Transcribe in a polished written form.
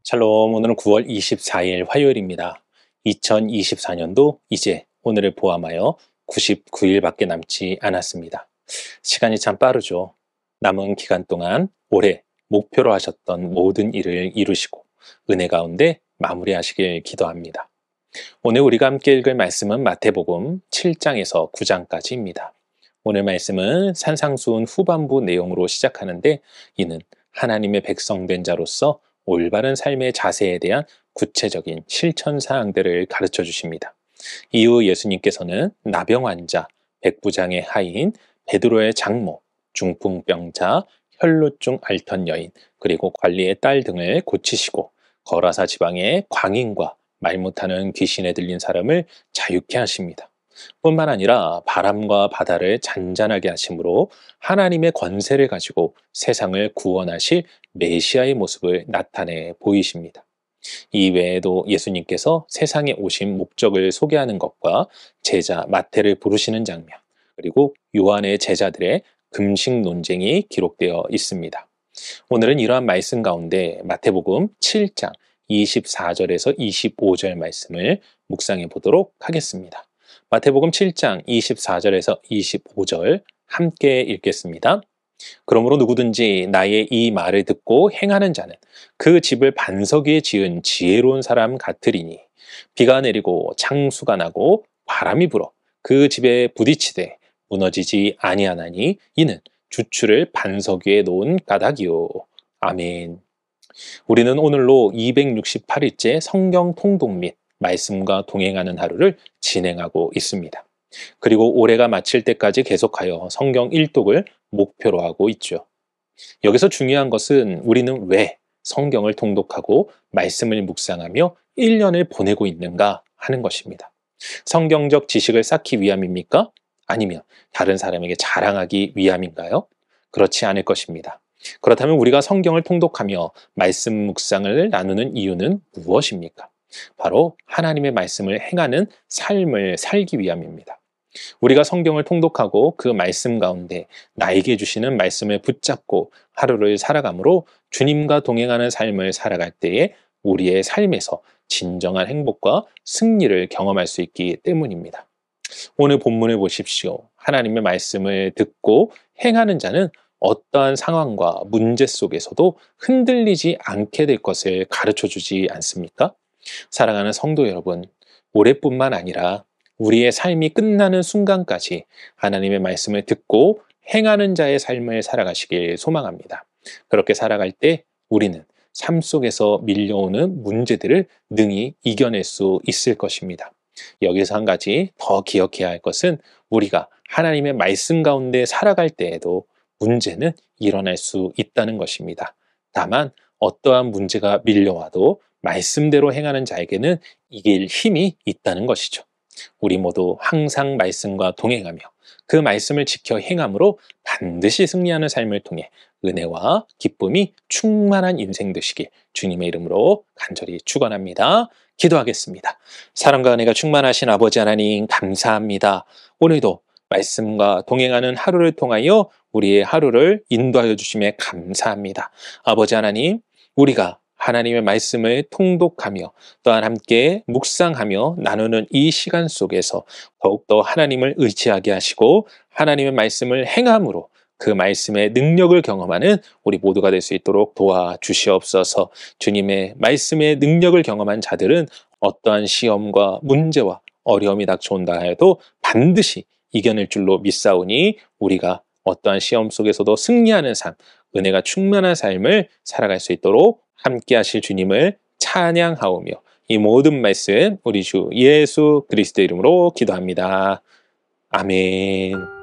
샬롬, 오늘은 9월 24일 화요일입니다. 2024년도 이제 오늘을 포함하여 99일밖에 남지 않았습니다. 시간이 참 빠르죠. 남은 기간 동안 올해 목표로 하셨던 모든 일을 이루시고 은혜 가운데 마무리하시길 기도합니다. 오늘 우리가 함께 읽을 말씀은 마태복음 7장에서 9장까지입니다. 오늘 말씀은 산상수훈 후반부 내용으로 시작하는데 이는 하나님의 백성된 자로서 올바른 삶의 자세에 대한 구체적인 실천 사항들을 가르쳐 주십니다. 이후 예수님께서는 나병 환자, 백부장의 하인, 베드로의 장모, 중풍병자, 혈루증 앓던 여인, 그리고 관리의 딸 등을 고치시고 거라사 지방의 광인과 말 못하는 귀신에 들린 사람을 자유케 하십니다. 뿐만 아니라 바람과 바다를 잔잔하게 하심으로 하나님의 권세를 가지고 세상을 구원하실 메시아의 모습을 나타내 보이십니다. 이 외에도 예수님께서 세상에 오신 목적을 소개하는 것과 제자 마태를 부르시는 장면, 그리고 요한의 제자들의 금식 논쟁이 기록되어 있습니다. 오늘은 이러한 말씀 가운데 마태복음 7장 24절에서 25절 말씀을 묵상해 보도록 하겠습니다. 마태복음 7장 24절에서 25절 함께 읽겠습니다. 그러므로 누구든지 나의 이 말을 듣고 행하는 자는 그 집을 반석 위에 지은 지혜로운 사람 같으리니 비가 내리고 창수가 나고 바람이 불어 그 집에 부딪히되 무너지지 아니하나니 이는 주추를 반석 위에 놓은 까닭이요. 아멘. 우리는 오늘로 268일째 성경 통독 및 말씀과 동행하는 하루를 진행하고 있습니다. 그리고 올해가 마칠 때까지 계속하여 성경 일독을 목표로 하고 있죠. 여기서 중요한 것은 우리는 왜 성경을 통독하고 말씀을 묵상하며 1년을 보내고 있는가 하는 것입니다. 성경적 지식을 쌓기 위함입니까? 아니면 다른 사람에게 자랑하기 위함인가요? 그렇지 않을 것입니다. 그렇다면 우리가 성경을 통독하며 말씀 묵상을 나누는 이유는 무엇입니까? 바로 하나님의 말씀을 행하는 삶을 살기 위함입니다. 우리가 성경을 통독하고 그 말씀 가운데 나에게 주시는 말씀을 붙잡고 하루를 살아가므로 주님과 동행하는 삶을 살아갈 때에 우리의 삶에서 진정한 행복과 승리를 경험할 수 있기 때문입니다. 오늘 본문을 보십시오. 하나님의 말씀을 듣고 행하는 자는 어떠한 상황과 문제 속에서도 흔들리지 않게 될 것을 가르쳐 주지 않습니까? 사랑하는 성도 여러분, 올해뿐만 아니라 우리의 삶이 끝나는 순간까지 하나님의 말씀을 듣고 행하는 자의 삶을 살아가시길 소망합니다. 그렇게 살아갈 때 우리는 삶 속에서 밀려오는 문제들을 능히 이겨낼 수 있을 것입니다. 여기서 한 가지 더 기억해야 할 것은 우리가 하나님의 말씀 가운데 살아갈 때에도 문제는 일어날 수 있다는 것입니다. 다만 어떠한 문제가 밀려와도 말씀대로 행하는 자에게는 이길 힘이 있다는 것이죠. 우리 모두 항상 말씀과 동행하며 그 말씀을 지켜 행함으로 반드시 승리하는 삶을 통해 은혜와 기쁨이 충만한 인생 되시길 주님의 이름으로 간절히 축원합니다. 기도하겠습니다. 사랑과 은혜가 충만하신 아버지 하나님 감사합니다. 오늘도 말씀과 동행하는 하루를 통하여 우리의 하루를 인도하여 주심에 감사합니다. 아버지 하나님, 우리가 하나님의 말씀을 통독하며 또한 함께 묵상하며 나누는 이 시간 속에서 더욱더 하나님을 의지하게 하시고 하나님의 말씀을 행함으로 그 말씀의 능력을 경험하는 우리 모두가 될 수 있도록 도와주시옵소서. 주님의 말씀의 능력을 경험한 자들은 어떠한 시험과 문제와 어려움이 닥쳐온다 해도 반드시 이겨낼 줄로 믿사오니 우리가 어떠한 시험 속에서도 승리하는 삶, 은혜가 충만한 삶을 살아갈 수 있도록 함께 하실 주님을 찬양하오며 이 모든 말씀 우리 주 예수 그리스도 이름으로 기도합니다. 아멘.